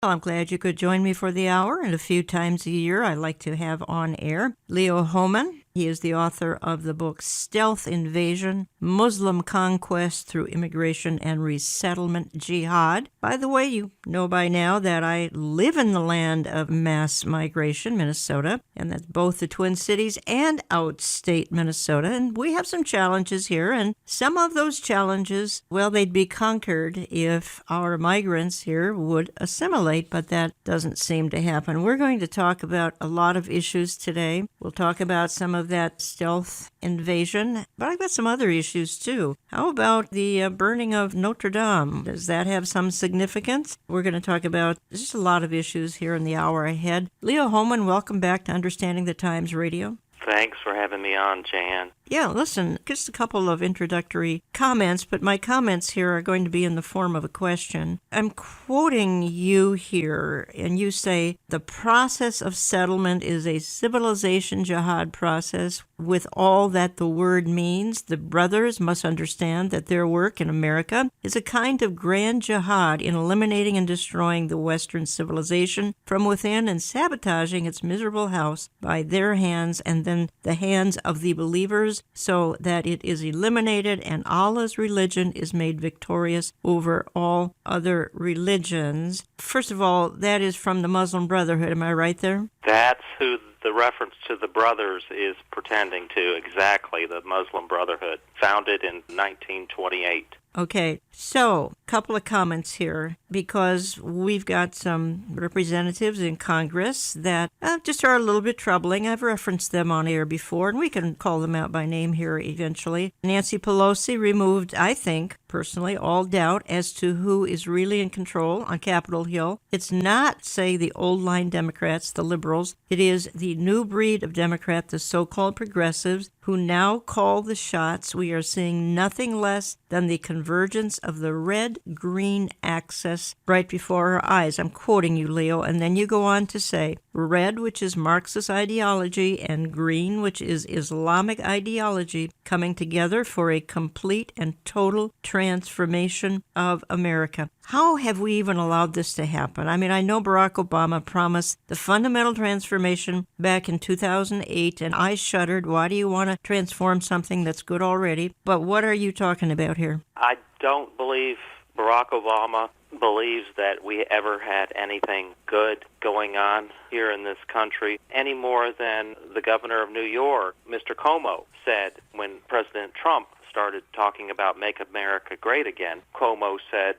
Well, I'm glad you could join me for the hour, and a few times a year I like to have on air Leo Hohmann. He is the author of the book Stealth Invasion, Muslim Conquest Through Immigration and Resettlement Jihad. By the way, you know by now that I live in the land of mass migration, Minnesota, and that's both the Twin Cities and outstate Minnesota. And we have some challenges here, and some of those challenges, well, they'd be conquered if our migrants here would assimilate, but that doesn't seem to happen. We're going to talk about a lot of issues today. We'll talk about some of that stealth invasion, but I've got some other issues too. How about the burning of Notre Dame? Does that have some significance? We're going to talk about just a lot of issues here in the hour ahead. Leo Hohmann, welcome back to Understanding the Times Radio. Thanks for having me on, Jan. Yeah, listen, just a couple of introductory comments, but my comments here are going to be in the form of a question. I'm quoting you here, and you say, the process of settlement is a civilization jihad process with all that the word means. The brothers must understand that their work in America is a kind of grand jihad in eliminating and destroying the Western civilization from within and sabotaging its miserable house by their hands and then the hands of the believers, so that it is eliminated and Allah's religion is made victorious over all other religions. First of all, that is from the Muslim Brotherhood. Am I right there? That's who the reference to the brothers is pretending to, exactly, the Muslim Brotherhood, founded in 1928. Okay, so a couple of comments here, because we've got some representatives in Congress that just are a little bit troubling. I've referenced them on air before, and we can call them out by name here eventually. Nancy Pelosi removed, I think, personally, all doubt as to who is really in control on Capitol Hill. It's not, say, the old-line Democrats, the liberals. It is the new breed of Democrat, the so-called progressives, who now call the shots. We are seeing nothing less than the convergence of the red-green axis right before our eyes. I'm quoting you, Leo, and then you go on to say, red, which is Marxist ideology, and green, which is Islamic ideology, coming together for a complete and total transformation of America. How have we even allowed this to happen? I mean, I know Barack Obama promised the fundamental transformation back in 2008, and I shuddered. Why do you want to transform something that's good already? But what are you talking about here? I don't believe Barack Obama believes that we ever had anything good going on here in this country, any more than the governor of New York, Mr. Cuomo, said when President Trump started talking about Make America Great Again. Cuomo said,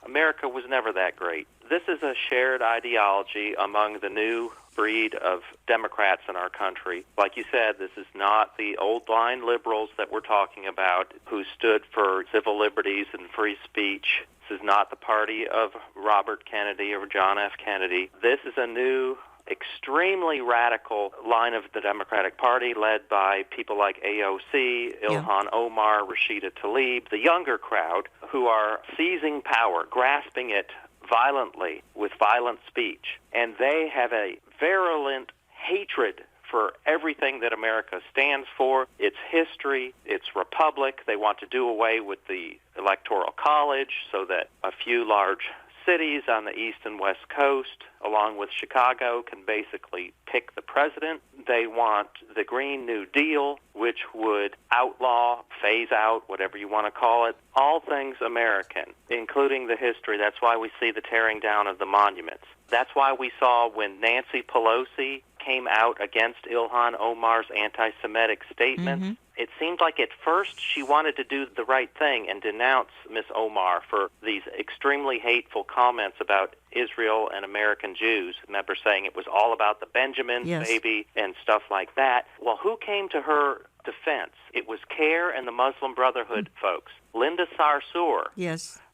America was never that great. This is a shared ideology among the new breed of Democrats in our country. Like you said, this is not the old-line liberals that we're talking about who stood for civil liberties and free speech. This is not the party of Robert Kennedy or John F. Kennedy. This is a new, extremely radical line of the Democratic Party led by people like AOC, Ilhan Omar, Rashida Tlaib, the younger crowd who are seizing power, grasping it violently with violent speech. And they have a virulent hatred for everything that America stands for, its history, its republic. They want to do away with the Electoral College so that a few large cities on the East and West Coast, along with Chicago, can basically pick the president. They want the Green New Deal, which would outlaw, phase out, whatever you want to call it, all things American, including the history. That's why we see the tearing down of the monuments. That's why we saw when Nancy Pelosi came out against Ilhan Omar's anti-Semitic statements, it seemed like at first she wanted to do the right thing and denounce Miss Omar for these extremely hateful comments about Israel and American Jews. Remember saying it was all about the Benjamins, baby, and stuff like that. Well, who came to her defense? It was CARE and the Muslim Brotherhood folks. Linda Sarsour,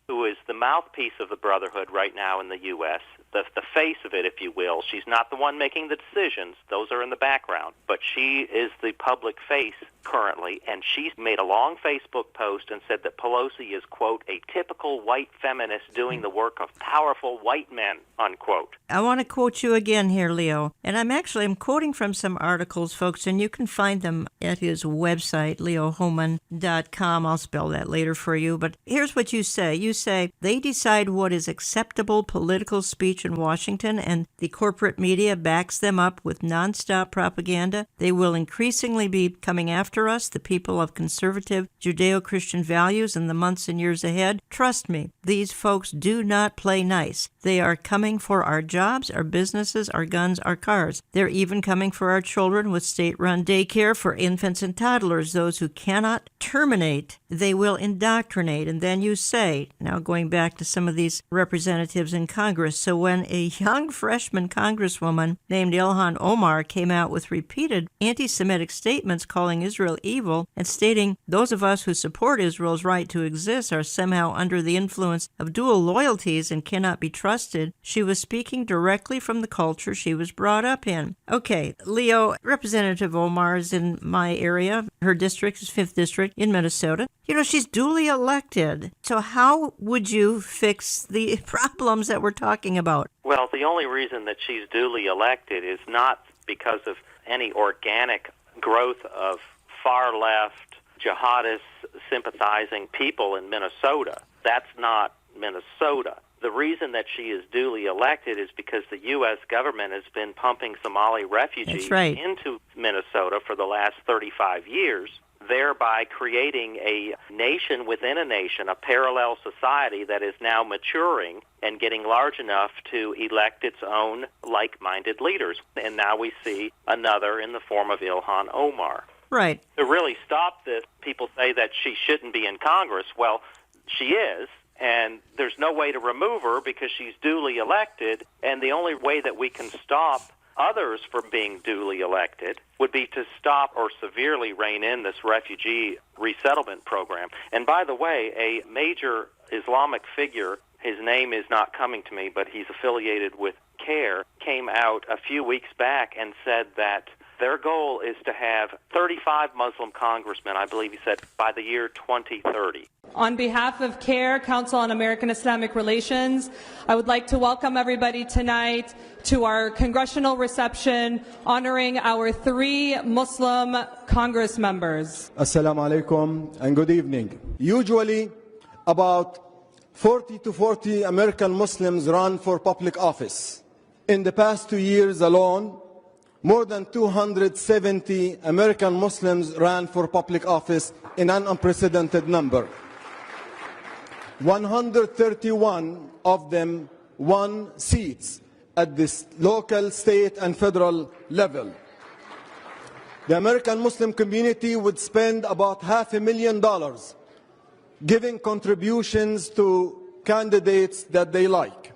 who is the mouthpiece of the Brotherhood right now in the U.S., the face of it, if you will. She's not the one making the decisions. Those are in the background. But she is the public face currently, and she's made a long Facebook post and said that Pelosi is, quote, a typical white feminist doing the work of powerful white men, unquote. I want to quote you again here, Leo. And I'm quoting from some articles, folks, and you can find them at his website, leohohmann.com. I'll spell that later for you. But here's what you say. You say, they decide what is acceptable political speech speech in Washington, and the corporate media backs them up with nonstop propaganda. They will increasingly be coming after us, the people of conservative Judeo-Christian values, in the months and years ahead. Trust me, these folks do not play nice. They are coming for our jobs, our businesses, our guns, our cars. They're even coming for our children with state-run daycare for infants and toddlers. Those who cannot terminate, they will indoctrinate. And then you say, now going back to some of these representatives in Congress, so when a young freshman congresswoman named Ilhan Omar came out with repeated anti-Semitic statements calling Israel evil and stating those of us who support Israel's right to exist are somehow under the influence of dual loyalties and cannot be trusted, she was speaking directly from the culture she was brought up in. Okay, Leo, Representative Omar is in my area. Her district is 5th District in Minnesota. You know, she's duly elected. So how would you fix the problems that we're talking about? Well, the only reason that she's duly elected is not because of any organic growth of far-left, jihadist, sympathizing people in Minnesota. That's not Minnesota. The reason that she is duly elected is because the U.S. government has been pumping Somali refugees into Minnesota for the last 35 years, thereby creating a nation within a nation, a parallel society that is now maturing and getting large enough to elect its own like-minded leaders. And now we see another in the form of Ilhan Omar. Right. To really stop this, people say that she shouldn't be in Congress. Well, she is. And there's no way to remove her because she's duly elected, and the only way that we can stop others from being duly elected would be to stop or severely rein in this refugee resettlement program. And by the way, a major Islamic figure, his name is not coming to me, but he's affiliated with CARE, came out a few weeks back and said that their goal is to have 35 Muslim congressmen, I believe he said, by the year 2030. On behalf of CARE, Council on American Islamic Relations, I would like to welcome everybody tonight to our congressional reception honoring our 3 Muslim Congress members. Assalamu alaikum and good evening. Usually, about 30 to 40 American Muslims run for public office. In the past 2 years alone, more than 270 American Muslims ran for public office in an unprecedented number. 131 of them won seats at this local, state, and federal level. The American Muslim community would spend about $500,000 giving contributions to candidates that they like.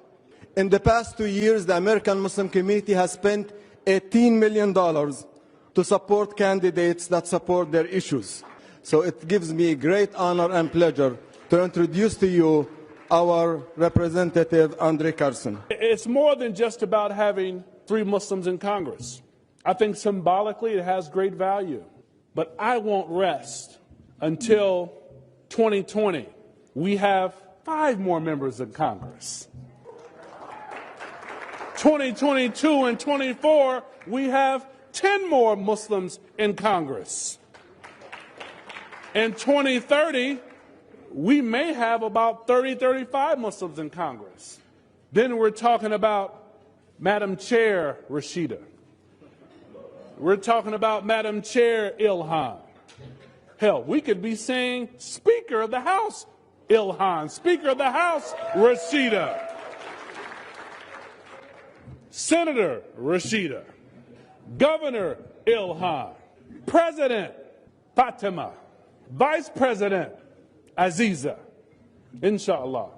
In the past 2 years, the American Muslim community has spent $18 million to support candidates that support their issues. So it gives me great honor and pleasure to introduce to you our representative, Andre Carson. It's more than just about having 3 Muslims in Congress. I think symbolically it has great value. But I won't rest until 2020. We have 5 more members in Congress. 2022 and 24, we have 10 more Muslims in Congress. In 2030, we may have about 30, 35 Muslims in Congress. Then we're talking about Madam Chair Rashida. We're talking about Madam Chair Ilhan. Hell, we could be saying Speaker of the House Ilhan, Speaker of the House Rashida. Senator Rashida, Governor Ilhan, President Fatima, Vice President Aziza, inshallah.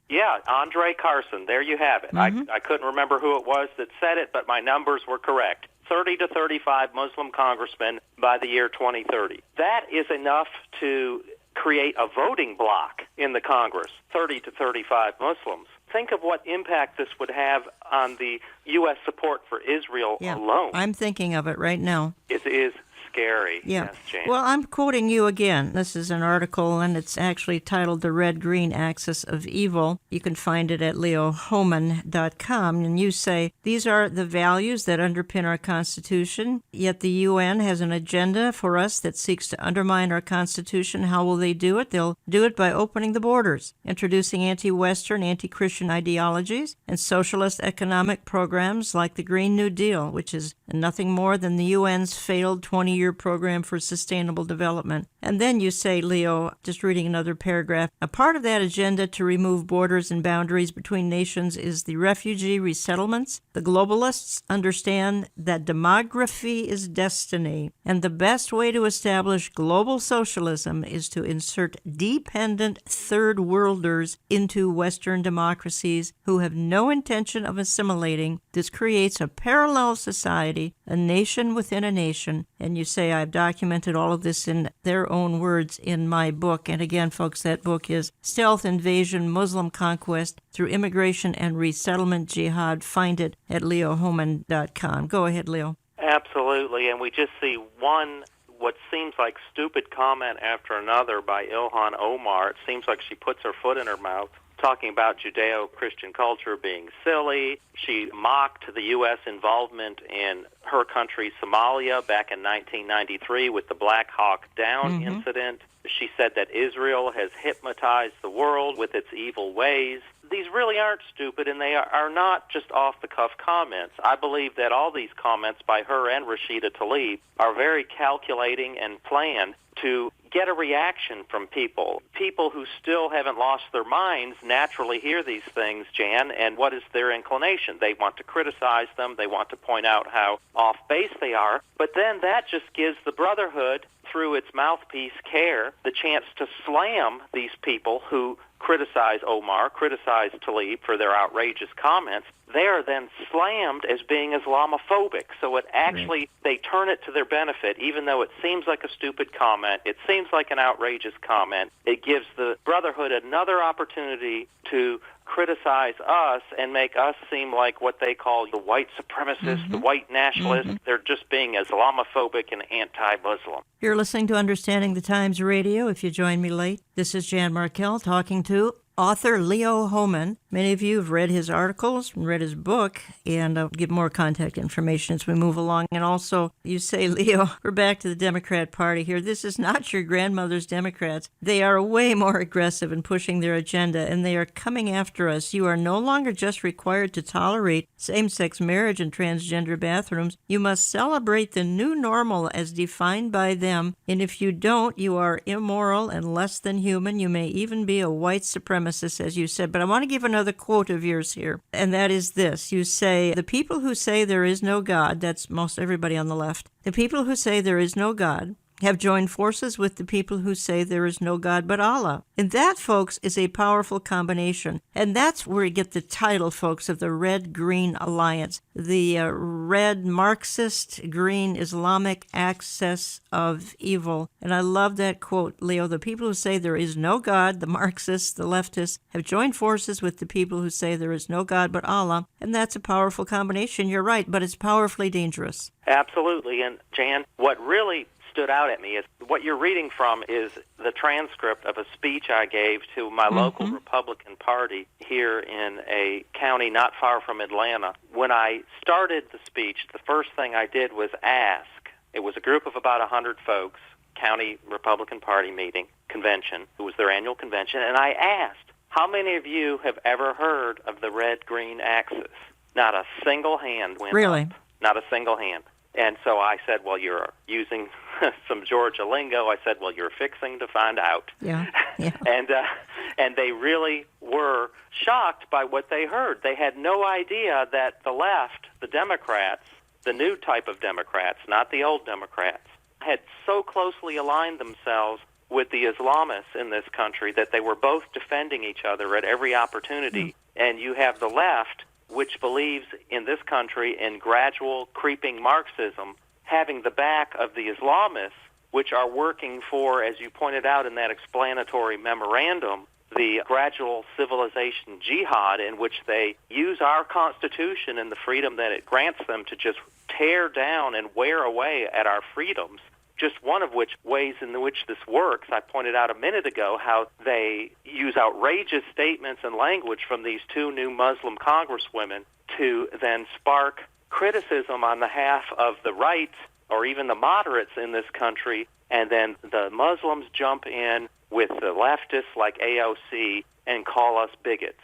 Yeah, Andre Carson, there you have it. Mm-hmm. I couldn't remember who it was that said it, but my numbers were correct. 30 to 35 Muslim congressmen by the year 2030. That is enough to create a voting bloc in the Congress, 30 to 35 Muslims. Think of what impact this would have on the U.S. support for Israel alone. I'm thinking of it right now. It is scary. Yeah. Yes, Jan. Well, I'm quoting you again. This is an article, and it's actually titled The Red-Green Axis of Evil. You can find it at leohoman.com. And you say, these are the values that underpin our Constitution, yet the UN has an agenda for us that seeks to undermine our Constitution. How will they do it? They'll do it by opening the borders, introducing anti-Western, anti-Christian ideologies, and socialist economic programs like the Green New Deal, which is nothing more than the UN's failed 20-year program for sustainable development. And then you say, Leo, just reading another paragraph, a part of that agenda to remove borders and boundaries between nations is the refugee resettlements. The globalists understand that demography is destiny, and the best way to establish global socialism is to insert dependent third worlders into Western democracies who have no intention of assimilating. This creates a parallel society, a nation within a nation. And you say, I've documented all of this in their own words in my book. And again, folks, that book is Stealth Invasion, Muslim Conquest Through Immigration and Resettlement Jihad. Find it at leohoman.com. Go ahead, Leo. Absolutely. And we just see what seems like stupid comment after another by Ilhan Omar. It seems like she puts her foot in her mouth, talking about Judeo-Christian culture being silly. She mocked the U.S. involvement in her country, Somalia, back in 1993 with the Black Hawk Down incident. She said that Israel has hypnotized the world with its evil ways. These really aren't stupid, and they are not just off-the-cuff comments. I believe that all these comments by her and Rashida Tlaib are very calculating and planned to get a reaction from people. People who still haven't lost their minds naturally hear these things, Jan, and what is their inclination? They want to criticize them. They want to point out how off-base they are. But then that just gives the Brotherhood, through its mouthpiece, CARE, the chance to slam these people who criticize Omar, criticize Tlaib for their outrageous comments. They are then slammed as being Islamophobic. So it actually, they turn it to their benefit, even though it seems like a stupid comment. It seems like an outrageous comment. It gives the Brotherhood another opportunity to criticize us and make us seem like what they call the white supremacists, the white nationalists. They're just being Islamophobic and anti-Muslim. You're listening to Understanding the Times Radio. If you join me late, this is Jan Markell talking to author Leo Homan. Many of you have read his articles and read his book, and I'll give more contact information as we move along. And also, you say, Leo, we're back to the Democrat Party here. This is not your grandmother's Democrats. They are way more aggressive in pushing their agenda, and they are coming after us. You are no longer just required to tolerate same-sex marriage and transgender bathrooms. You must celebrate the new normal as defined by them, and if you don't, you are immoral and less than human. You may even be a white supremacist, as you said. But I want to give another quote of yours here, and that is this. You say, the people who say there is no God, that's most everybody on the left, the people who say there is no God have joined forces with the people who say there is no God but Allah. And that, folks, is a powerful combination. And that's where you get the title, folks, of the Red-Green Alliance, the red Marxist, green Islamic axis of evil. And I love that quote, Leo. The people who say there is no God, the Marxists, the leftists, have joined forces with the people who say there is no God but Allah. And that's a powerful combination. You're right, but it's powerfully dangerous. Absolutely. And, Jan, what really stood out at me is what you're reading from is the transcript of a speech I gave to my local Republican Party here in a county not far from Atlanta. When I started the speech, the first thing I did was ask. It was a group of about 100 folks, county Republican Party meeting, convention. It was their annual convention, and I asked, how many of you have ever heard of the red-green axis? Not a single hand went up. Not a single hand. And so I said, well, you're using some Georgia lingo. I said, well, you're fixing to find out. Yeah. And they really were shocked by what they heard. They had no idea that the left, the Democrats, the new type of Democrats, not the old Democrats, had so closely aligned themselves with the Islamists in this country that they were both defending each other at every opportunity. And you have the left, which believes in this country in gradual creeping Marxism, having the back of the Islamists, which are working for, as you pointed out in that explanatory memorandum, the gradual civilization jihad, in which they use our Constitution and the freedom that it grants them to just tear down and wear away at our freedoms. just one of which ways in which this works. I pointed out a minute ago how they use outrageous statements and language from these two new Muslim congresswomen to then spark criticism on behalf of the right or even the moderates in this country, and then the Muslims jump in with the leftists like AOC and call us bigots.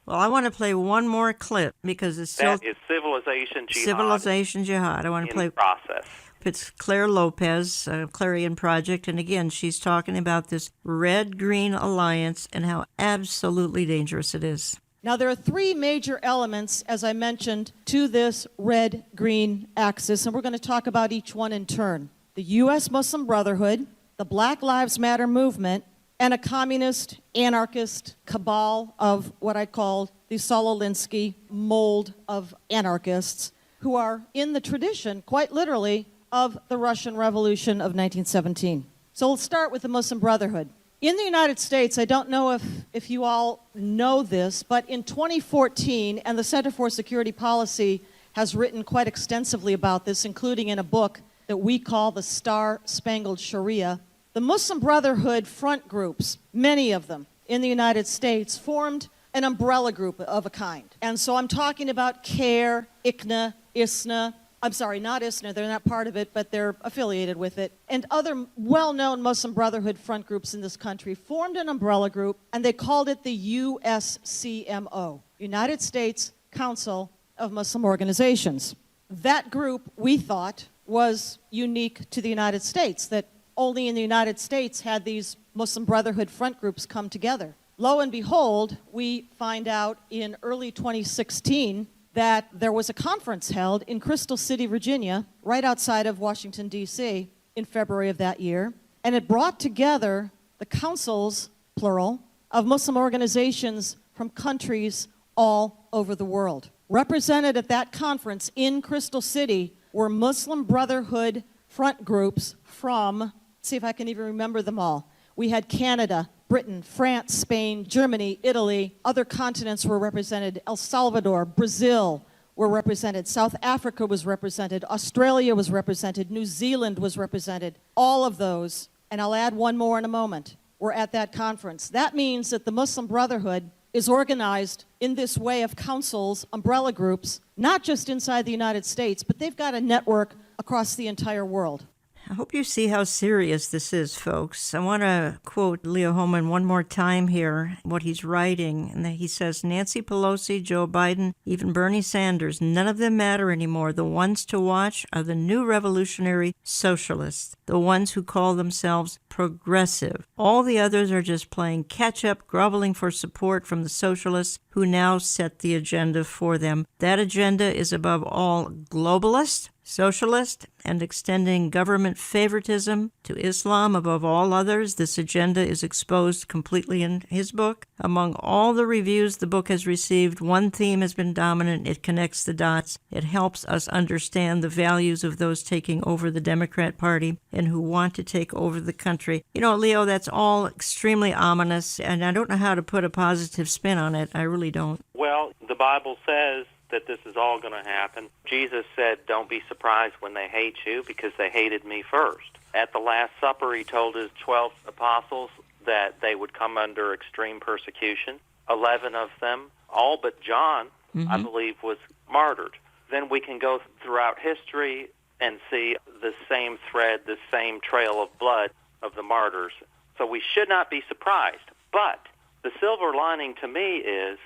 Well, I want to play one more clip because it's still... That is civilization jihad. Civilization jihad. I want to play... process. It's Claire Lopez, Clarion Project, and again, she's talking about this red-green alliance and how absolutely dangerous it is. Now, there are three major elements, as I mentioned, to this red-green axis, and we're going to talk about each one in turn. The U.S. Muslim Brotherhood, the Black Lives Matter movement, and a communist, anarchist cabal of what I call the Saul Alinsky mold of anarchists who are in the tradition, quite literally, of the Russian Revolution of 1917. So we'll start with the Muslim Brotherhood. In the United States, I don't know if you all know this, but in 2014, and the Center for Security Policy has written quite extensively about this, including in a book that we call the Star-Spangled Sharia, the Muslim Brotherhood front groups, many of them in the United States, formed an umbrella group of a kind. And so I'm talking about CARE, ICNA, ISNA, I'm sorry, not ISNA, they're not part of it, but they're affiliated with it, and other well-known Muslim Brotherhood front groups in this country formed an umbrella group, and they called it the USCMO, United States Council of Muslim Organizations. That group, we thought, was unique to the United States, that only in the United States had these Muslim Brotherhood front groups come together. Lo and behold, we find out in early 2016 that there was a conference held in Crystal City, Virginia, right outside of Washington, D.C., in February of that year, and it brought together the councils, plural, of Muslim organizations from countries all over the world. Represented at that conference in Crystal City were Muslim Brotherhood front groups from, let's see if I can even remember them all. We had Canada, Britain, France, Spain, Germany, Italy. Other continents were represented. El Salvador, Brazil were represented. South Africa was represented. Australia was represented. New Zealand was represented. All of those, and I'll add one more in a moment, were at that conference. That means that the Muslim Brotherhood is organized in this way of councils, umbrella groups, not just inside the United States, but they've got a network across the entire world. I hope you see how serious this is, folks. I want to quote Leo Hohmann one more time here, what he's writing. And he says, Nancy Pelosi, Joe Biden, even Bernie Sanders, none of them matter anymore. The ones to watch are the new revolutionary socialists, the ones who call themselves progressive. All the others are just playing catch-up, groveling for support from the socialists who now set the agenda for them. That agenda is above all globalist, socialist, and extending government favoritism to Islam above all others. This agenda is exposed completely in his book. Among all the reviews the book has received, one theme has been dominant. It connects the dots. It helps us understand the values of those taking over the Democrat Party and who want to take over the country. You know, Leo, that's all extremely ominous, and I don't know how to put a positive spin on it. I really don't. Well, the Bible says that this is all going to happen. Jesus said, don't be surprised when they hate you because they hated me first. At the Last Supper, he told his 12 apostles that they would come under extreme persecution. 11 of them, all but John, I believe, was martyred. Then we can go throughout history and see the same thread, the same trail of blood of the martyrs. So we should not be surprised. But the silver lining to me is,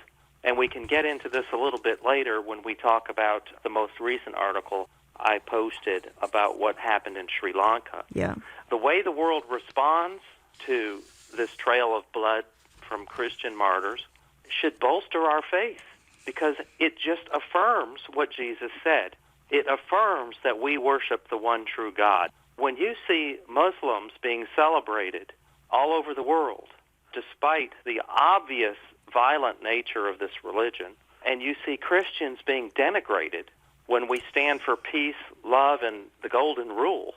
and we can get into this a little bit later when we talk about the most recent article I posted about what happened in Sri Lanka. Yeah. The way the world responds to this trail of blood from Christian martyrs should bolster our faith because it just affirms what Jesus said. It affirms that we worship the one true God. When you see Muslims being celebrated all over the world, despite the obvious violent nature of this religion, and you see Christians being denigrated when we stand for peace, love, and the golden rule,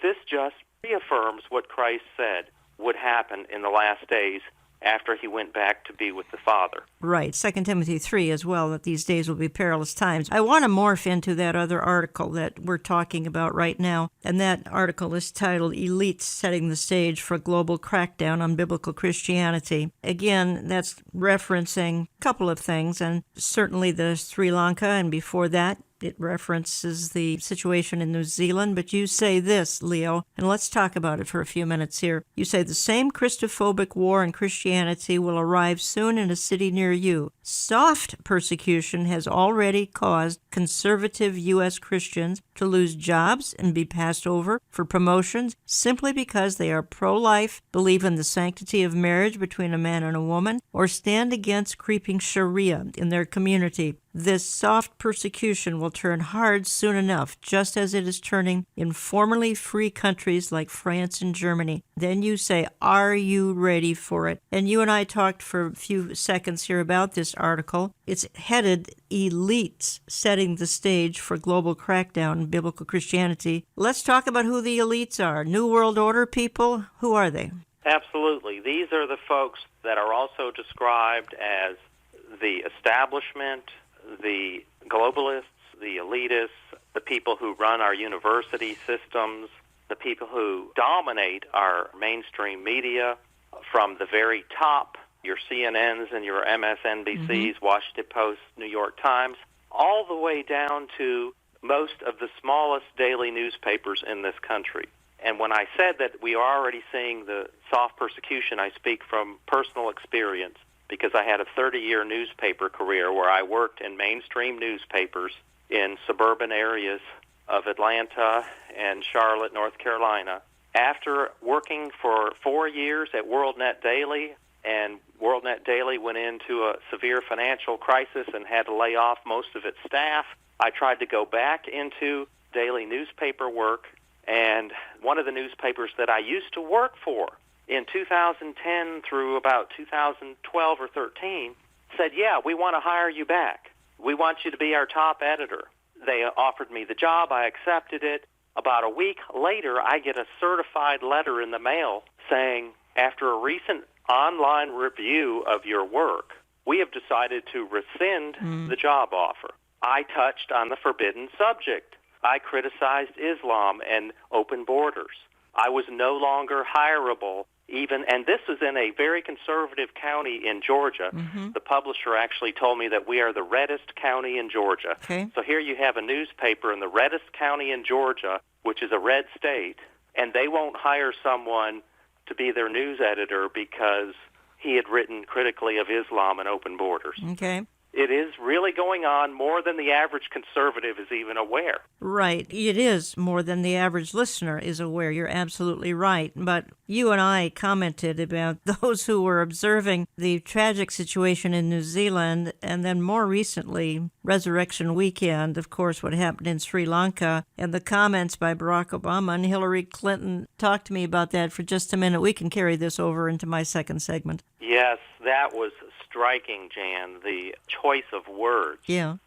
this just reaffirms what Christ said would happen in the last days after he went back to be with the Father. Right, 2 Timothy 3 as well, that these days will be perilous times. I want to morph into that other article that we're talking about right now, and that article is titled Elites Setting the Stage for a Global Crackdown on Biblical Christianity. Again, that's referencing a couple of things, and certainly the Sri Lanka, and before that, it references the situation in New Zealand, but you say this, Leo, and let's talk about it for a few minutes here. You say the same Christophobic war on Christianity will arrive soon in a city near you. Soft persecution has already caused conservative U.S. Christians to lose jobs and be passed over for promotions simply because they are pro-life, believe in the sanctity of marriage between a man and a woman, or stand against creeping Sharia in their community. This soft persecution will turn hard soon enough, just as it is turning in formerly free countries like France and Germany. Then you say, are you ready for it? And you and I talked for a few seconds here about this article. It's headed Elites Setting the Stage for Global Crackdown on Biblical Christianity. Let's talk about who the elites are. New World Order people? Who are they? Absolutely. These are the folks that are also described as the establishment, the globalists, the elitists, the people who run our university systems, the people who dominate our mainstream media from the very top, your CNNs and your MSNBCs, Washington Post, New York Times, all the way down to most of the smallest daily newspapers in this country. And when I said that we are already seeing the soft persecution, I speak from personal experience, because I had a 30-year newspaper career where I worked in mainstream newspapers in suburban areas of Atlanta and Charlotte, North Carolina. After working for 4 years at WorldNet Daily, and WorldNet Daily went into a severe financial crisis and had to lay off most of its staff, I tried to go back into daily newspaper work, and one of the newspapers that I used to work for in 2010 through about 2012 or 13 said, yeah, we want to hire you back. We want you to be our top editor. They offered me the job. I accepted it. About a week later, I get a certified letter in the mail saying, after a recent online review of your work, we have decided to rescind the job offer. I touched on the forbidden subject. I criticized Islam and open borders. I was no longer hireable. And this is in a very conservative county in Georgia. The publisher actually told me that we are the reddest county in Georgia. Okay. So here you have a newspaper in the reddest county in Georgia, which is a red state, and they won't hire someone to be their news editor because he had written critically of Islam and open borders. Okay. It is really going on more than the average conservative is even aware. Right. It is more than the average listener is aware. You're absolutely right. But you and I commented about those who were observing the tragic situation in New Zealand, and then more recently, Resurrection Weekend, of course, what happened in Sri Lanka, and the comments by Barack Obama and Hillary Clinton. Talk to me about that for just a minute. We can carry this over into my second segment. Yes, that was striking, Jan, the choice of words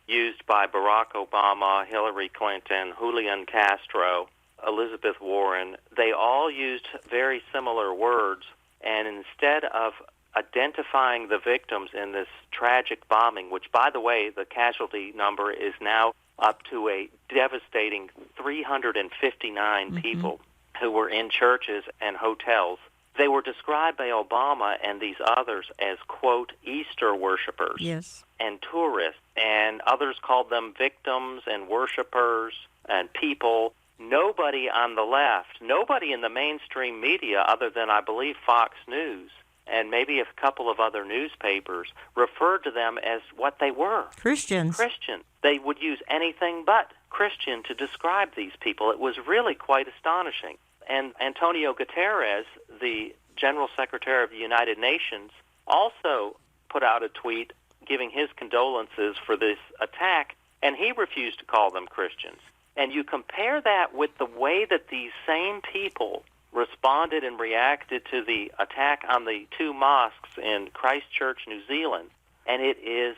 used by Barack Obama, Hillary Clinton, Julian Castro, Elizabeth Warren. They all used very similar words, and instead of identifying the victims in this tragic bombing, which, by the way, the casualty number is now up to a devastating 359 people who were in churches and hotels. They were described by Obama and these others as, quote, Easter worshipers and tourists, and others called them victims and worshipers and people. Nobody on the left, nobody in the mainstream media other than, I believe, Fox News and maybe a couple of other newspapers referred to them as what they were. Christians. They would use anything but Christian to describe these people. It was really quite astonishing. And Antonio Guterres, the General Secretary of the United Nations, also put out a tweet giving his condolences for this attack, and he refused to call them Christians. And you compare that with the way that these same people responded and reacted to the attack on the two mosques in Christchurch, New Zealand, and it is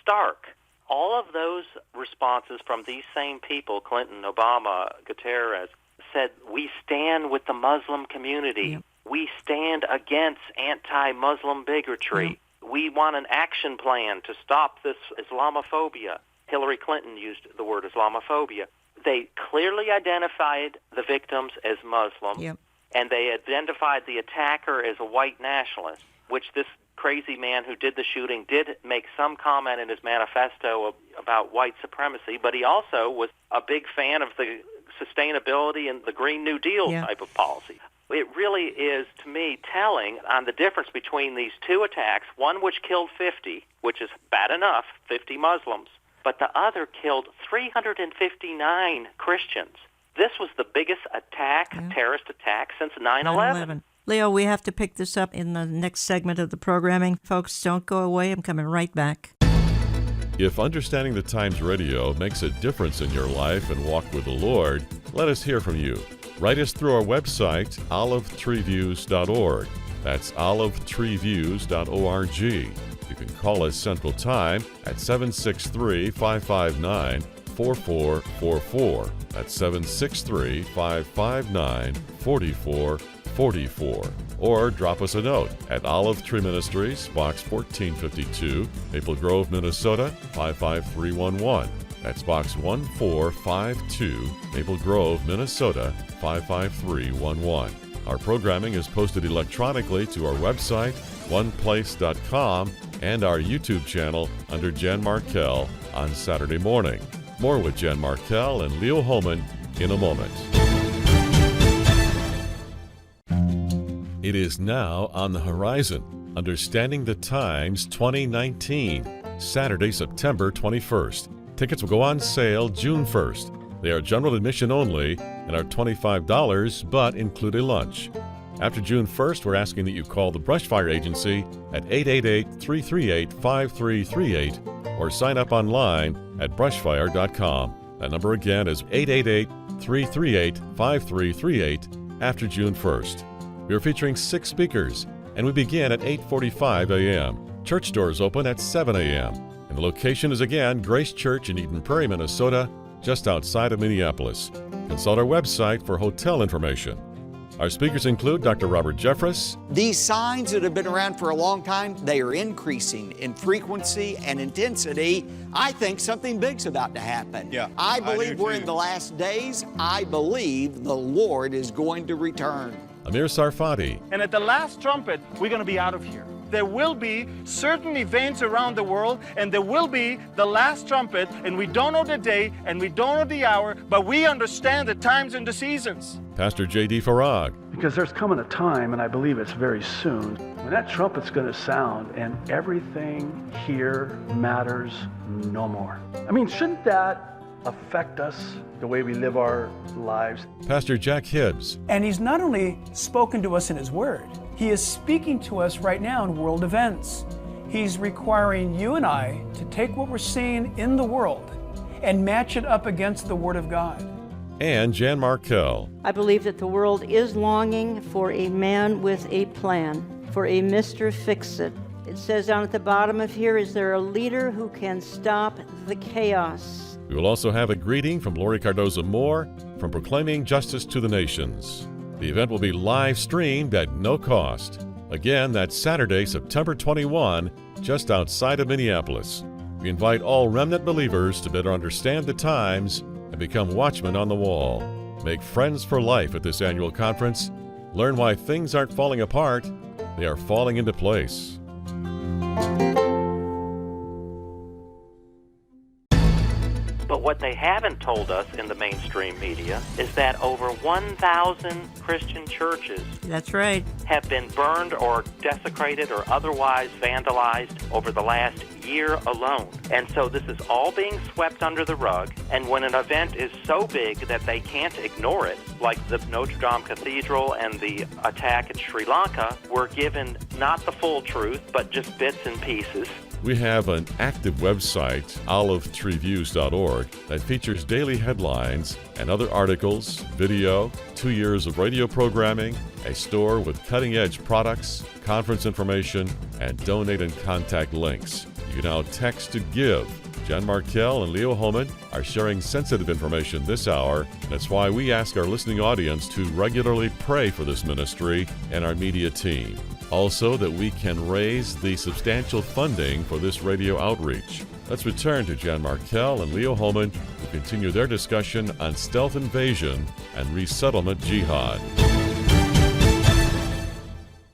stark. All of those responses from these same people, Clinton, Obama, Guterres, said, we stand with the Muslim community. We stand against anti-Muslim bigotry. We want an action plan to stop this Islamophobia. Hillary Clinton used the word Islamophobia. They clearly identified the victims as Muslim, and they identified the attacker as a white nationalist, which this crazy man who did the shooting did make some comment in his manifesto about white supremacy, but he also was a big fan of the sustainability and the Green New Deal type of policy. It really is, to me, telling on the difference between these two attacks, one which killed 50, which is bad enough, 50 Muslims, but the other killed 359 Christians. This was the biggest attack, terrorist attack, since 9/11. Leo, we have to pick this up in the next segment of the programming. Folks, don't go away. I'm coming right back. If Understanding the Times Radio makes a difference in your life and walk with the Lord, let us hear from you. Write us through our website, olivetreeviews.org. That's olivetreeviews.org. You can call us Central Time at 763-559-4444. That's 763-559-4444. Or drop us a note at Olive Tree Ministries, Box 1452, Maple Grove, Minnesota, 55311. That's Box 1452, Maple Grove, Minnesota, 55311. Our programming is posted electronically to our website, oneplace.com, and our YouTube channel under Jan Markell on Saturday morning. More with Jan Markell and Leo Holman in a moment. It is now on the horizon, Understanding the Times 2019, Saturday, September 21st. Tickets will go on sale June 1st. They are general admission only and are $25, but include a lunch. After June 1st, we're asking that you call the Brushfire Agency at 888-338-5338 or sign up online at brushfire.com. That number again is 888-338-5338 after June 1st. We are featuring 6 speakers, and we begin at 8:45 a.m. Church doors open at 7 a.m. And the location is again Grace Church in Eden Prairie, Minnesota, just outside of Minneapolis. Consult our website for hotel information. Our speakers include Dr. Robert Jeffress. These signs that have been around for a long time, they are increasing in frequency and intensity. I think something big's about to happen. I believe we're in the last days. I believe the Lord is going to return. Amir Sarfati. And at the last trumpet, we're going to be out of here. There will be certain events around the world, and there will be the last trumpet, and we don't know the day, and we don't know the hour, but we understand the times and the seasons. Pastor J.D. Farag. Because there's coming a time, and I believe it's very soon, when that trumpet's going to sound, and everything here matters no more. I mean, shouldn't that affect us, the way we live our lives? Pastor Jack Hibbs. And he's not only spoken to us in his word, he is speaking to us right now in world events. He's requiring you and I to take what we're seeing in the world and match it up against the Word of God. And Jan Markell. I believe that the world is longing for a man with a plan, for a Mr. Fix-It. It says down at the bottom of here, is there a leader who can stop the chaos? We will also have a greeting from Lori Cardozo-Moore from Proclaiming Justice to the Nations. The event will be live streamed at no cost. Again, that's Saturday, September 21, just outside of Minneapolis. We invite all remnant believers to better understand the times and become watchmen on the wall. Make friends for life at this annual conference. Learn why things aren't falling apart, they are falling into place. But what they haven't told us in the mainstream media is that over 1,000 Christian churches That's right. have been burned or desecrated or otherwise vandalized over the last year alone. And so this is all being swept under the rug, and when an event is so big that they can't ignore it, like the Notre Dame Cathedral and the attack in Sri Lanka, we're given not the full truth, but just bits and pieces. We have an active website, olivetreeviews.org, that features daily headlines and other articles, video, 2 years of radio programming, a store with cutting-edge products, conference information, and donate and contact links. You can now text to give Jan Markell and Leo Homan are sharing sensitive information this hour. That's why we ask our listening audience to regularly pray for this ministry and our media team. Also, that we can raise the substantial funding for this radio outreach. Let's return to Jan Markell and Leo Homan to continue their discussion on stealth invasion and resettlement jihad.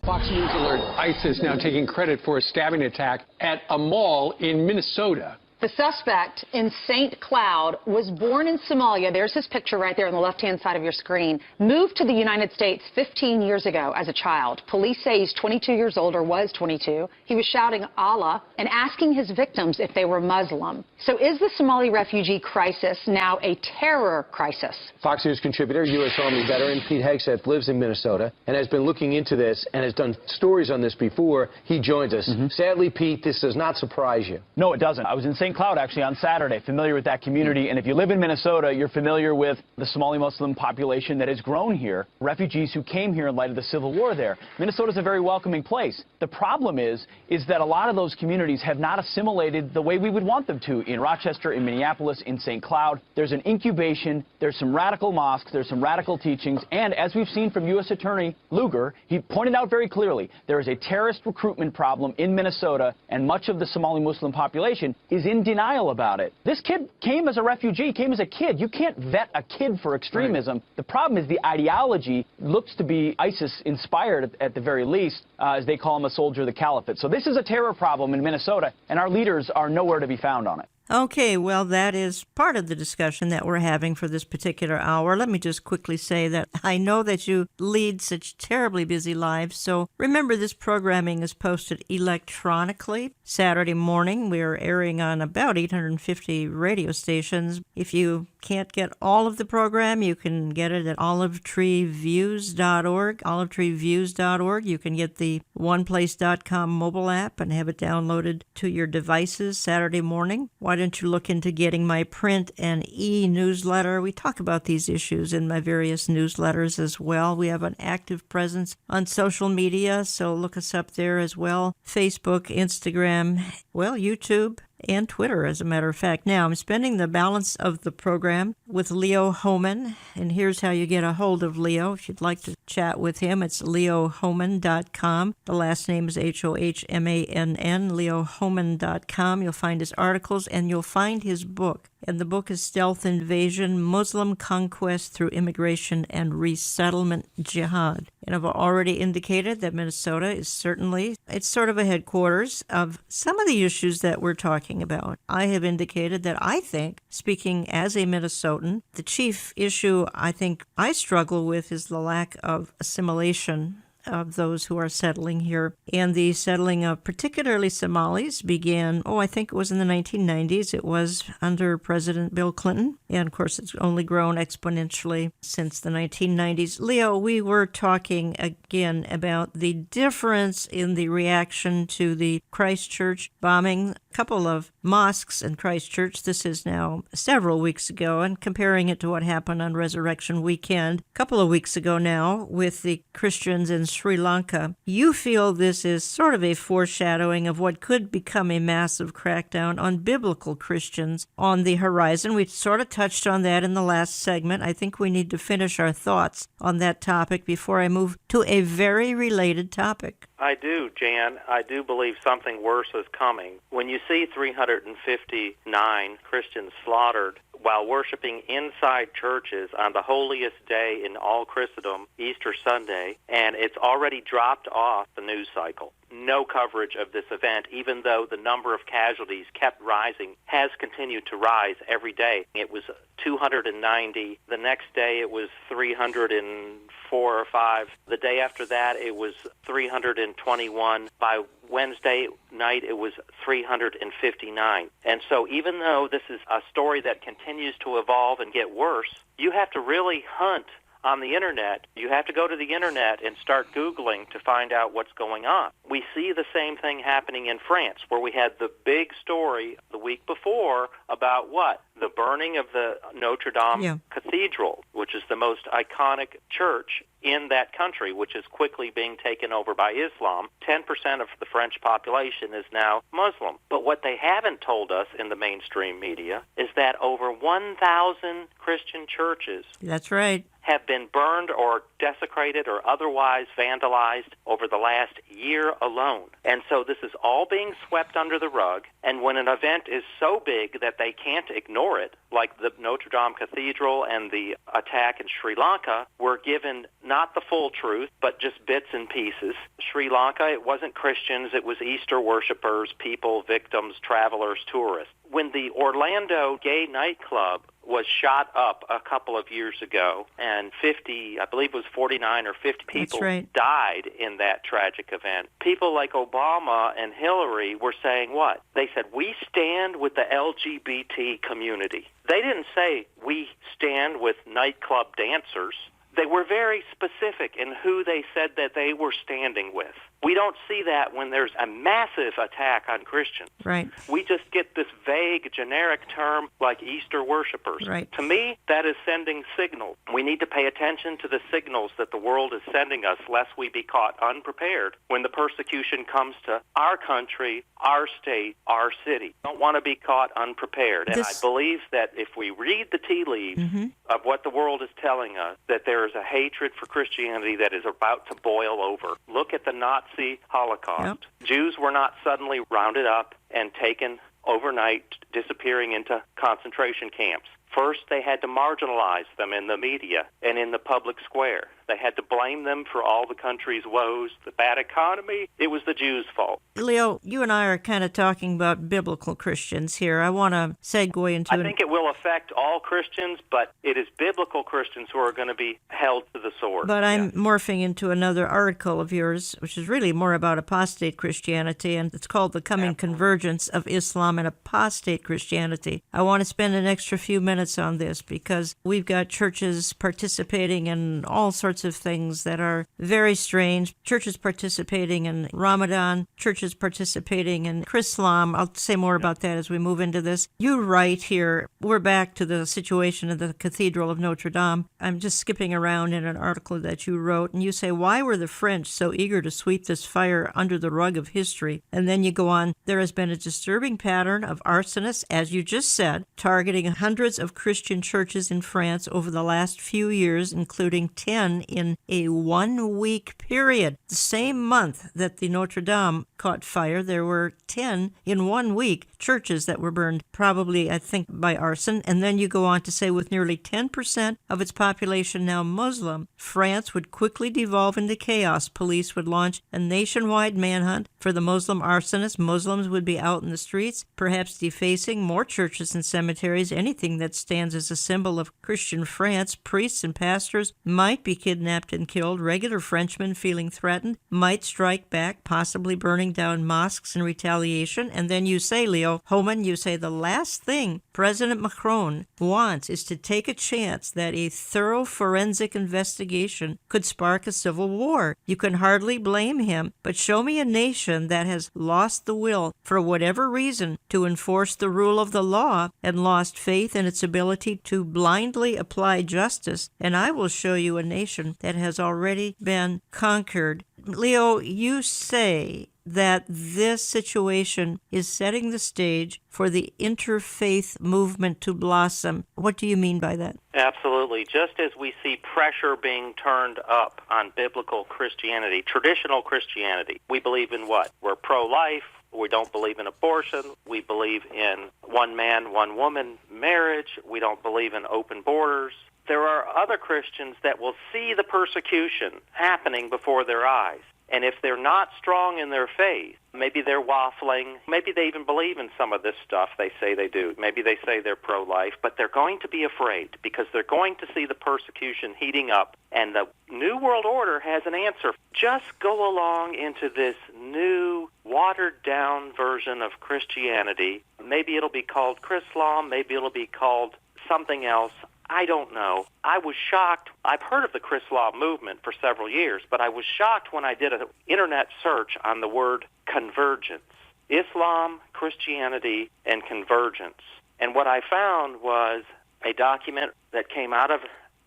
Fox News alert: ISIS now taking credit for a stabbing attack at a mall in Minnesota. The suspect in St. Cloud was born in Somalia. There's his picture right there on the left-hand side of your screen. Moved to the United States 15 years ago as a child. Police say he's 22 years old, or was 22. He was shouting Allah and asking his victims if they were Muslim. So is the Somali refugee crisis now a terror crisis? Fox News contributor, U.S. Army veteran Pete Hegseth lives in Minnesota and has been looking into this and has done stories on this before. He joins us. Sadly, Pete, this does not surprise you. No, it doesn't. I was in St. Cloud actually on Saturday, familiar with that community, and if you live in Minnesota, you're familiar with the Somali Muslim population that has grown here, refugees who came here in light of the civil war there. Minnesota's a very welcoming place. The problem is that a lot of those communities have not assimilated the way we would want them to. In Rochester, in Minneapolis, in St. Cloud, there's an incubation, there's some radical mosques, there's some radical teachings, and as we've seen from U.S. Attorney Lugar, he pointed out very clearly, there is a terrorist recruitment problem in Minnesota, and much of the Somali Muslim population is in denial about it. This kid came as a refugee, came as a kid. You can't vet a kid for extremism. Right. The problem is the ideology looks to be ISIS-inspired at the very least, as they call him a soldier of the caliphate. So this is a terror problem in Minnesota, and our leaders are nowhere to be found on it. Okay, well, that is part of the discussion that we're having for this particular hour. Let me just quickly say that I know that you lead such terribly busy lives, so remember this programming is posted electronically. Saturday morning, we are airing on about 850 radio stations. If you can't get all of the program, you can get it at olivetreeviews.org, olivetreeviews.org. You can get the oneplace.com mobile app and have it downloaded to your devices Saturday morning. Why don't you look into getting my print and e-newsletter? We talk about these issues in my various newsletters as well. We have an active presence on social media, so look us up there as well. Facebook, Instagram, YouTube, and Twitter, as a matter of fact. Now, I'm spending the balance of the program with Leo Homan, and here's how you get a hold of Leo. If you'd like to chat with him, it's leohoman.com. The last name is Hohmann, leohoman.com. You'll find his articles, and you'll find his book. And the book is Stealth Invasion, Muslim Conquest Through Immigration and Resettlement Jihad. And I've already indicated that Minnesota is certainly, it's sort of a headquarters of some of the issues that we're talking about. I have indicated that I think, speaking as a Minnesotan, the chief issue I think I struggle with is the lack of assimilation of those who are settling here. And the settling of particularly Somalis began, I think it was in the 1990s. It was under President Bill Clinton. And of course, it's only grown exponentially since the 1990s. Leo, we were talking again about the difference in the reaction to the Christchurch bombing. A couple of mosques in Christchurch. This is now several weeks ago, and comparing it to what happened on Resurrection Weekend a couple of weeks ago now with the Christians in Sri Lanka. You feel this is sort of a foreshadowing of what could become a massive crackdown on biblical Christians on the horizon. We sort of touched on that in the last segment. I think we need to finish our thoughts on that topic before I move to a very related topic. I do, Jan. I do believe something worse is coming. When you see 359 Christians slaughtered while worshiping inside churches on the holiest day in all Christendom, Easter Sunday, and it's already dropped off the news cycle. No coverage of this event, even though the number of casualties kept rising, has continued to rise every day. It was 290. The next day it was 304 or 5. The day after that it was 321. By Wednesday night it was 359. And so even though this is a story that continues to evolve and get worse, you have to really hunt on the Internet. You have to go to the Internet and start Googling to find out what's going on. We see the same thing happening in France, where we had the big story the week before about what? the burning of the Notre Dame Cathedral, which is the most iconic church in that country, which is quickly being taken over by Islam. 10% of the French population is now Muslim. But what they haven't told us in the mainstream media is that over 1,000 Christian churches That's right. have been burned or desecrated or otherwise vandalized over the last year alone. And so this is all being swept under the rug, and when an event is so big that they can't ignore it, like the Notre Dame Cathedral and the attack in Sri Lanka, we're given not the full truth, but just bits and pieces. Sri Lanka, it wasn't Christians, it was Easter worshipers, people, victims, travelers, tourists. When the Orlando gay nightclub was shot up a couple of years ago, and 50, I believe it was 49 or 50 people died in that tragic event, people like Obama and Hillary were saying what? They said, we stand with the LGBT community. They didn't say, we stand with nightclub dancers. They were very specific in who they said that they were standing with. We don't see that when there's a massive attack on Christians. Right. We just get this vague, generic term like Easter worshipers. Right. To me, that is sending signals. We need to pay attention to the signals that the world is sending us, lest we be caught unprepared when the persecution comes to our country, our state, our city. Don't want to be caught unprepared. And I believe that if we read the tea leaves of what the world is telling us, that there is a hatred for Christianity that is about to boil over. Look at the Nazi Holocaust. Jews were not suddenly rounded up and taken overnight, disappearing into concentration camps. First, they had to marginalize them in the media and in the public square. They had to blame them for all the country's woes, the bad economy. It was the Jews' fault. Leo, you and I are kind of talking about biblical Christians here. I want to segue into... I think it will affect all Christians, but it is biblical Christians who are going to be held to the sword. But I'm morphing into another article of yours, which is really more about apostate Christianity, and it's called The Coming Convergence of Islam and Apostate Christianity. I want to spend an extra few minutes on this because we've got churches participating in all sorts of things that are very strange. Churches participating in Ramadan, churches participating in Chrislam. I'll say more about that as we move into this. You write here, we're back to the situation of the Cathedral of Notre Dame. I'm just skipping around in an article that you wrote, and you say, why were the French so eager to sweep this fire under the rug of history? And then you go on, there has been a disturbing pattern of arsonists, as you just said, targeting hundreds of Christian churches in France over the last few years, including 10 in a 1 week period. The same month that the Notre Dame caught fire, there were 10 in 1 week churches that were burned, probably, I think, by arson. And then you go on to say, with nearly 10% of its population now Muslim, France would quickly devolve into chaos. Police would launch a nationwide manhunt for the Muslim arsonists. Muslims would be out in the streets, perhaps defacing more churches and cemeteries. Anything that stands as a symbol of Christian France. Priests and pastors might be kidnapped and killed. Regular Frenchmen, feeling threatened, might strike back, possibly burning down mosques in retaliation. And then you say, Leo Hohmann, you say the last thing President Macron wants is to take a chance that a thorough forensic investigation could spark a civil war. You can hardly blame him, but show me a nation that has lost the will, for whatever reason, to enforce the rule of the law and lost faith in its ability to blindly apply justice, and I will show you a nation that has already been conquered. Leo, you say that this situation is setting the stage for the interfaith movement to blossom. What do you mean by that? Absolutely. Just as we see pressure being turned up on biblical Christianity, traditional Christianity, we believe in what? We're pro-life. We don't believe in abortion. We believe in one man, one woman marriage. We don't believe in open borders. There are other Christians that will see the persecution happening before their eyes. And if they're not strong in their faith, maybe they're waffling, maybe they even believe in some of this stuff they say they do. Maybe they say they're pro-life, but they're going to be afraid because they're going to see the persecution heating up. And the New World Order has an answer. Just go along into this new, watered-down version of Christianity. Maybe it'll be called Chrislam, maybe it'll be called something else. I don't know. I was shocked. I've heard of the Chrislam movement for several years, but I was shocked when I did an internet search on the word convergence. Islam, Christianity, and convergence. And what I found was a document that came out of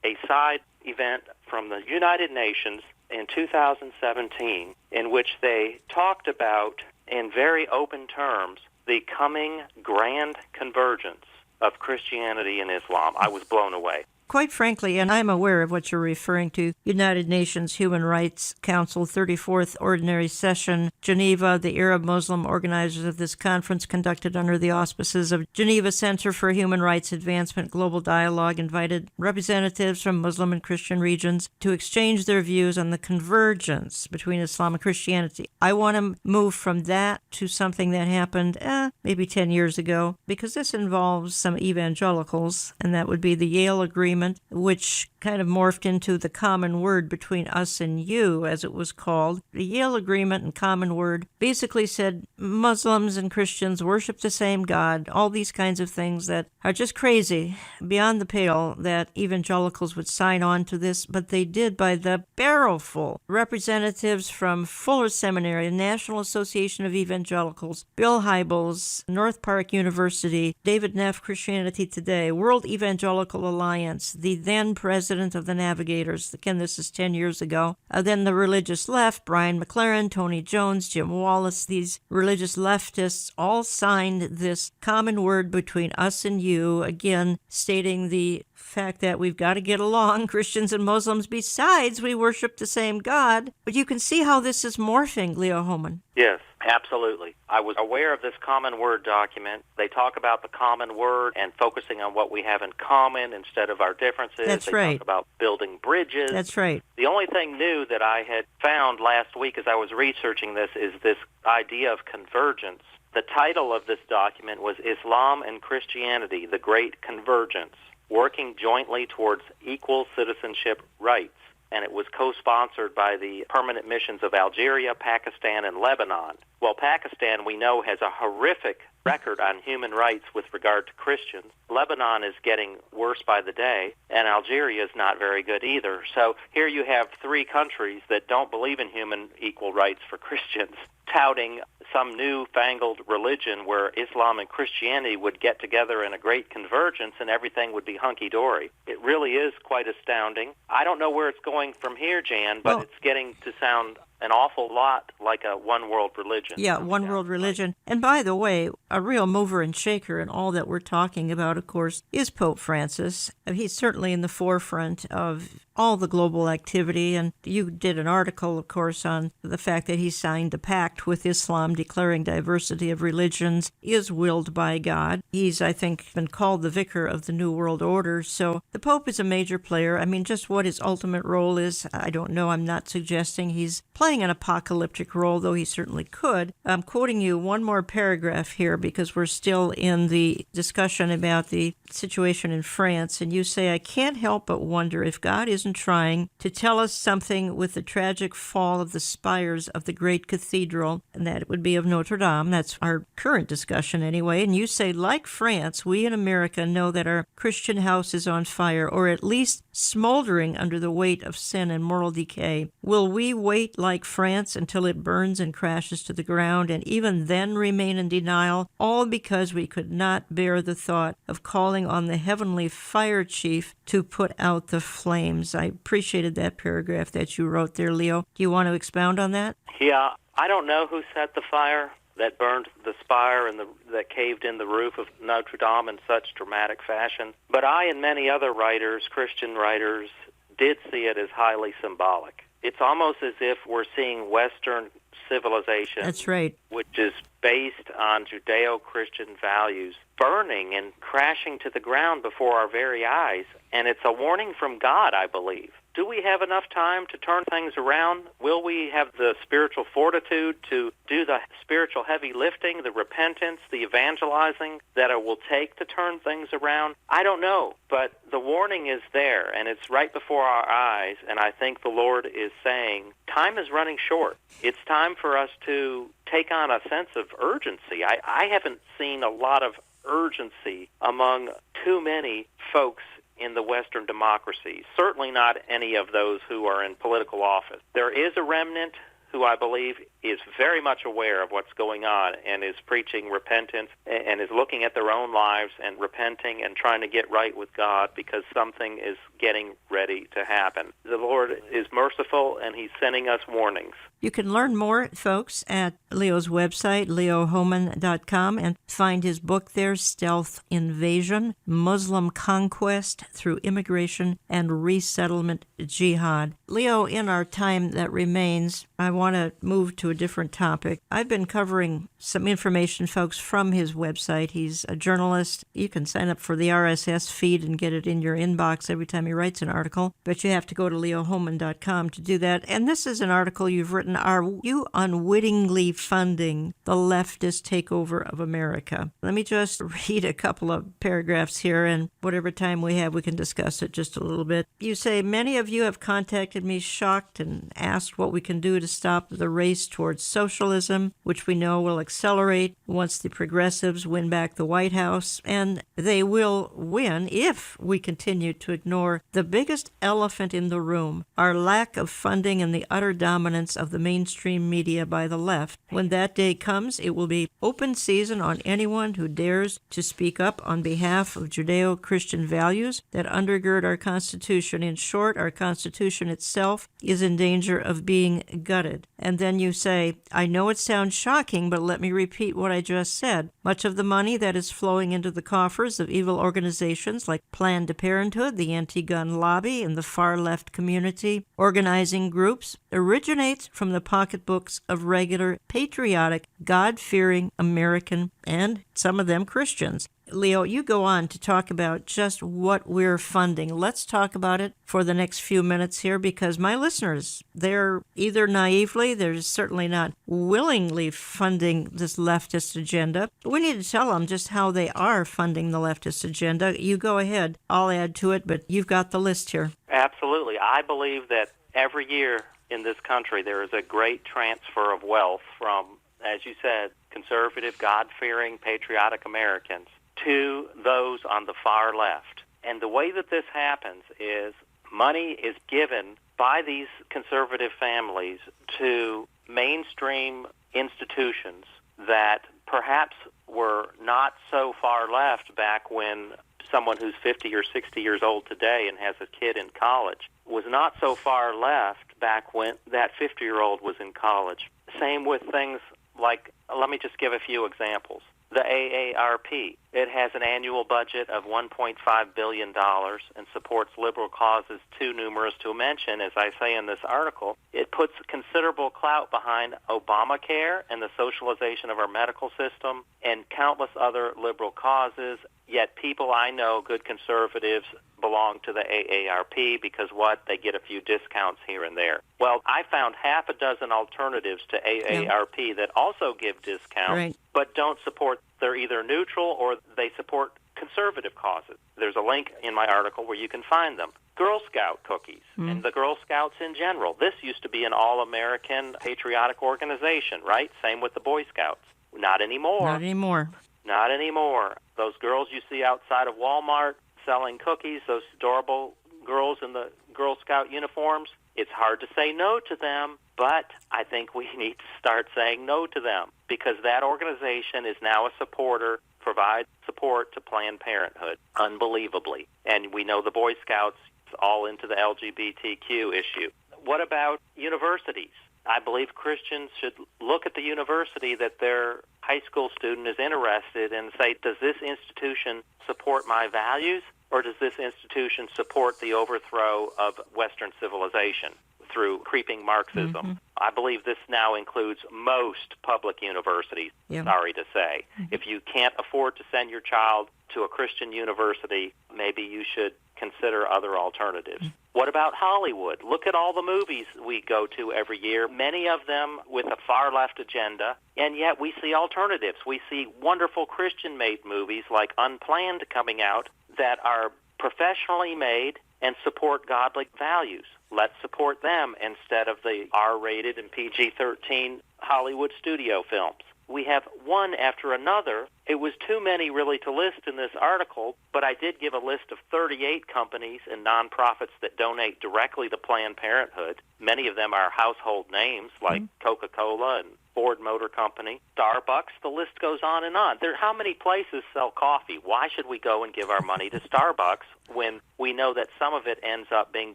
a side event from the United Nations in 2017 in which they talked about, in very open terms, the coming grand convergence of Christianity and Islam. I was blown away. Quite frankly, and I'm aware of what you're referring to, United Nations Human Rights Council 34th Ordinary Session, Geneva, the Arab Muslim organizers of this conference conducted under the auspices of Geneva Center for Human Rights Advancement Global Dialogue invited representatives from Muslim and Christian regions to exchange their views on the convergence between Islam and Christianity. I want to move from that to something that happened maybe 10 years ago, because this involves some evangelicals, and that would be the Yale Agreement, which kind of morphed into the common word between us and you, as it was called. The Yale Agreement and common word basically said Muslims and Christians worship the same God, all these kinds of things that are just crazy, beyond the pale, that evangelicals would sign on to this, but they did by the barrelful. Representatives from Fuller Seminary, the National Association of Evangelicals, Bill Hybels, North Park University, David Neff, Christianity Today, World Evangelical Alliance, the then president of the Navigators. Again, this is 10 years ago. Then the religious left, Brian McLaren, Tony Jones, Jim Wallace, these religious leftists all signed this common word between us and you, again, stating the fact that we've got to get along, Christians and Muslims. Besides, we worship the same God. But you can see how this is morphing, Leo Hohmann. Yes, absolutely. I was aware of this common word document. They talk about the common word and focusing on what we have in common instead of our differences. That's right. They talk about building bridges. That's right. The only thing new that I had found last week as I was researching this is this idea of convergence. The title of this document was Islam and Christianity, the Great Convergence, working jointly towards equal citizenship rights. And it was co-sponsored by the permanent missions of Algeria, Pakistan, and Lebanon. Well, Pakistan, we know, has a horrific record on human rights with regard to Christians. Lebanon is getting worse by the day, and Algeria is not very good either. So here you have three countries that don't believe in human equal rights for Christians, touting some new-fangled religion where Islam and Christianity would get together in a great convergence and everything would be hunky-dory. It really is quite astounding. I don't know where it's going from here, Jan, but it's getting to sound an awful lot like a one-world religion. Yeah, one-world religion. And by the way, a real mover and shaker in all that we're talking about, of course, is Pope Francis. He's certainly in the forefront of all the global activity, and you did an article, of course, on the fact that he signed a pact with Islam declaring diversity of religions is willed by God. He's, I think, been called the vicar of the New World Order, so the Pope is a major player. I mean, just what his ultimate role is, I don't know. I'm not suggesting he's playing an apocalyptic role, though he certainly could. I'm quoting you one more paragraph here because we're still in the discussion about the situation in France, and you say, I can't help but wonder if God isn't trying to tell us something with the tragic fall of the spires of the great cathedral, and that it would be of Notre Dame. That's our current discussion anyway. And you say, like France, we in America know that our Christian house is on fire, or at least smoldering under the weight of sin and moral decay. Will we wait like France until it burns and crashes to the ground, and even then remain in denial, all because we could not bear the thought of calling on the heavenly fire chief to put out the flames? I appreciated that paragraph that you wrote there, Leo. Do you want to expound on that? Yeah, I don't know who set the fire that burned the spire and that caved in the roof of Notre Dame in such dramatic fashion. But I and many other writers, Christian writers, did see it as highly symbolic. It's almost as if we're seeing Western civilization, that's right, which is based on Judeo-Christian values, burning and crashing to the ground before our very eyes. And it's a warning from God, I believe. Do we have enough time to turn things around? Will we have the spiritual fortitude to do the spiritual heavy lifting, the repentance, the evangelizing that it will take to turn things around? I don't know, but the warning is there, and it's right before our eyes, and I think the Lord is saying, time is running short. It's time for us to take on a sense of urgency. I haven't seen a lot of urgency among too many folks in the Western democracies, certainly not any of those who are in political office. There is a remnant who I believe is very much aware of what's going on and is preaching repentance and is looking at their own lives and repenting and trying to get right with God because something is getting ready to happen. The Lord is merciful, and He's sending us warnings. You can learn more, folks, at Leo's website, leohoman.com, and find his book there, Stealth Invasion, Muslim Conquest Through Immigration and Resettlement Jihad. Leo, in our time that remains, I want to move to a different topic. I've been covering some information, folks, from his website. He's a journalist. You can sign up for the RSS feed and get it in your inbox every time he writes an article, but you have to go to leohoman.com to do that. And this is an article you've written, Are You Unwittingly Funding the Leftist Takeover of America? Let me just read a couple of paragraphs here, and whatever time we have, we can discuss it just a little bit. You say, many of you have contacted me shocked and asked what we can do to stop the race towards socialism, which we know will accelerate once the progressives win back the White House, and they will win if we continue to ignore the biggest elephant in the room, our lack of funding and the utter dominance of the mainstream media by the left. When that day comes, it will be open season on anyone who dares to speak up on behalf of Judeo-Christian values that undergird our Constitution. In short, our Constitution itself is in danger of being gutted. And then you say, I know it sounds shocking, but let me repeat what I just said. Much of the money that is flowing into the coffers of evil organizations like Planned Parenthood, the anti-gun lobby, and the far-left community organizing groups originates from the pocketbooks of regular, patriotic, God-fearing American, and some of them Christians. Leo, you go on to talk about just what we're funding. Let's talk about it for the next few minutes here, because my listeners, they're either naively, they're certainly not willingly funding this leftist agenda. We need to tell them just how they are funding the leftist agenda. You go ahead. I'll add to it, but you've got the list here. Absolutely. I believe that every year in this country there is a great transfer of wealth from, as you said, conservative, God-fearing, patriotic Americans to those on the far left. And the way that this happens is money is given by these conservative families to mainstream institutions that perhaps were not so far left back when someone who's 50 or 60 years old today and has a kid in college was not so far left back when that 50-year-old was in college. Same with things like, let me just give a few examples. The AARP, it has an annual budget of $1.5 billion and supports liberal causes too numerous to mention. As I say in this article, it puts considerable clout behind Obamacare and the socialization of our medical system and countless other liberal causes, yet people I know, good conservatives, belong to the AARP because what? They get a few discounts here and there. Well, I found half a dozen alternatives to AARP that also give discounts, but don't support. They're either neutral or they support conservative causes. There's a link in my article where you can find them. Girl Scout cookies and the Girl Scouts in general. This used to be an all-American patriotic organization, right? Same with the Boy Scouts. Not anymore. Not anymore. Not anymore. Those girls you see outside of Walmart selling cookies, those adorable girls in the Girl Scout uniforms, it's hard to say no to them, but I think we need to start saying no to them because that organization is now a supporter, provides support to Planned Parenthood, unbelievably. And we know the Boy Scouts all into the LGBTQ issue. What about universities? I believe Christians should look at the university that their high school student is interested in and say, does this institution support my values, or does this institution support the overthrow of Western civilization through creeping Marxism? I believe this now includes most public universities, sorry to say. If you can't afford to send your child to a Christian university, maybe you should consider other alternatives. What about Hollywood? Look at all the movies we go to every year, many of them with a far-left agenda, and yet we see alternatives. We see wonderful Christian-made movies like Unplanned coming out that are professionally made and support godly values. Let's support them instead of the R-rated and PG-13 Hollywood studio films. we have one after another. It was too many really to list in this article, but I did give a list of 38 companies and nonprofits that donate directly to Planned Parenthood. Many of them are household names like Coca-Cola and Ford Motor Company, Starbucks. The list goes on and on. How many places sell coffee? Why should we go and give our money to Starbucks when we know that some of it ends up being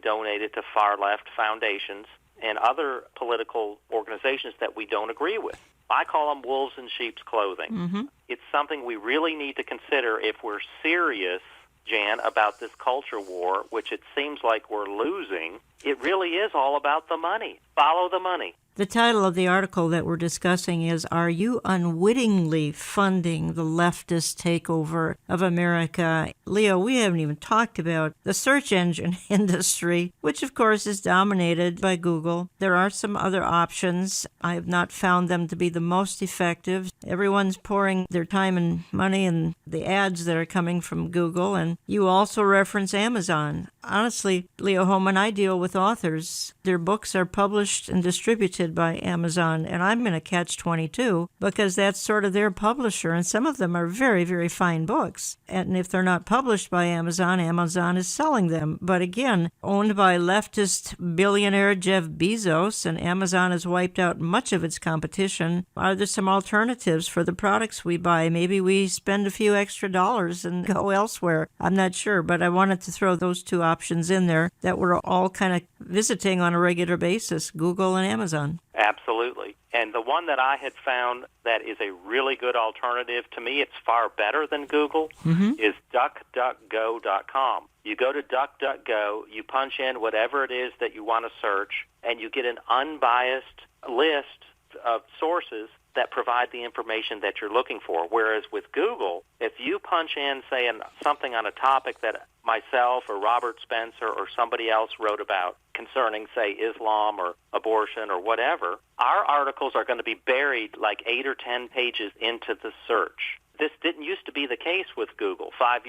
donated to far-left foundations and other political organizations that we don't agree with? I call them wolves in sheep's clothing. It's something we really need to consider if we're serious, Jan, about this culture war, which it seems like we're losing. It really is all about the money. Follow the money. The title of the article that we're discussing is, Are You Unwittingly Funding the Leftist Takeover of America? Leo, we haven't even talked about the search engine industry, which of course is dominated by Google. There are some other options. I have not found them to be the most effective. Everyone's pouring their time and money in the ads that are coming from Google, and you also reference Amazon. Honestly, Leo Hohmann, I deal with authors. Their books are published and distributed by Amazon, and I'm in a catch-22 because that's sort of their publisher, and some of them are very, very fine books. And if they're not published by Amazon, Amazon is selling them. But again, owned by leftist billionaire Jeff Bezos, and Amazon has wiped out much of its competition. Are there some alternatives for the products we buy? Maybe we spend a few extra dollars and go elsewhere. I'm not sure, but I wanted to throw those two options in there that we're all kind of visiting on a regular basis, Google and Amazon. Absolutely. And the one that I had found that is a really good alternative, to me it's far better than Google, is DuckDuckGo.com. You go to DuckDuckGo, you punch in whatever it is that you want to search, and you get an unbiased list of sources that provide the information that you're looking for. Whereas with Google, if you punch in, say, something on a topic that myself or Robert Spencer or somebody else wrote about concerning, say, Islam or abortion or whatever, our articles are going to be buried like 8 or 10 pages into the search. This didn't used to be the case with Google. 4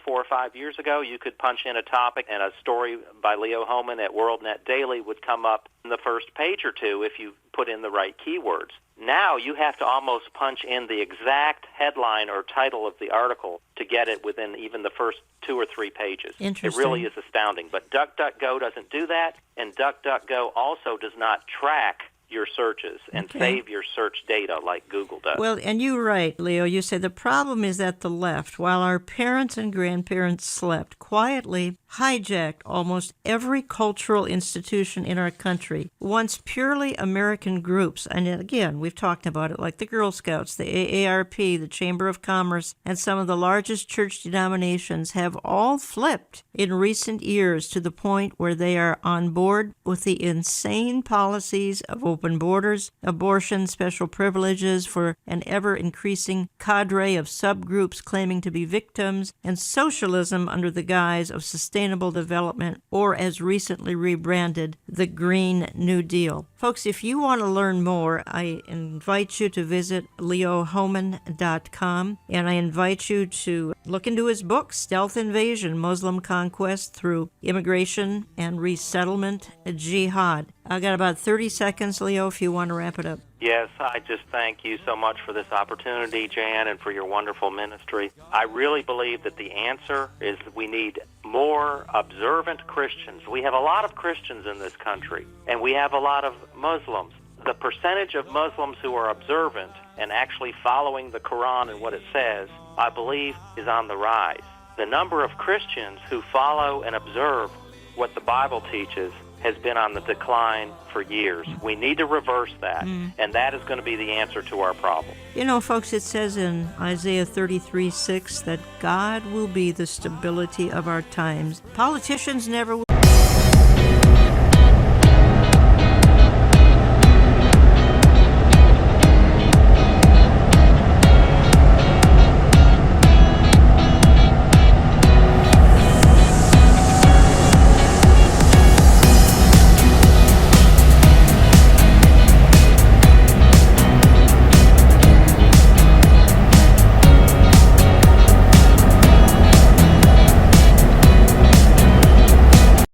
or 5 years ago, you could punch in a topic and a story by Leo Hohmann at WorldNet Daily would come up in the first page or two if you put in the right keywords. Now you have to almost punch in the exact headline or title of the article to get it within even the first 2 or 3 pages. Interesting. It really is astounding. But DuckDuckGo doesn't do that, and DuckDuckGo also does not track your searches and save your search data like Google does. Well, and you're right, Leo. You say the problem is that the left, while our parents and grandparents slept, quietly hijacked almost every cultural institution in our country. Once purely American groups, and again, we've talked about it, like the Girl Scouts, the AARP, the Chamber of Commerce, and some of the largest church denominations have all flipped in recent years to the point where they are on board with the insane policies of open borders, abortion, special privileges for an ever-increasing cadre of subgroups claiming to be victims, and socialism under the guise of sustainable development, or as recently rebranded, the Green New Deal. Folks, if you want to learn more, I invite you to visit leohohmann.com, and I invite you to look into his book, Stealth Invasion, Muslim Conquest Through Immigration and Resettlement Jihad. I got about 30 seconds, Leo, if you want to wrap it up. Yes, I just thank you so much for this opportunity, Jan, and for your wonderful ministry. I really believe that the answer is we need more observant Christians. We have a lot of Christians in this country, and we have a lot of Muslims. The percentage of Muslims who are observant and actually following the Quran and what it says, I believe, is on the rise. The number of Christians who follow and observe what the Bible teaches has been on the decline for years. We need to reverse that, and that is going to be the answer to our problem. You know, folks, it says in Isaiah 33:6 that God will be the stability of our times. Politicians never will.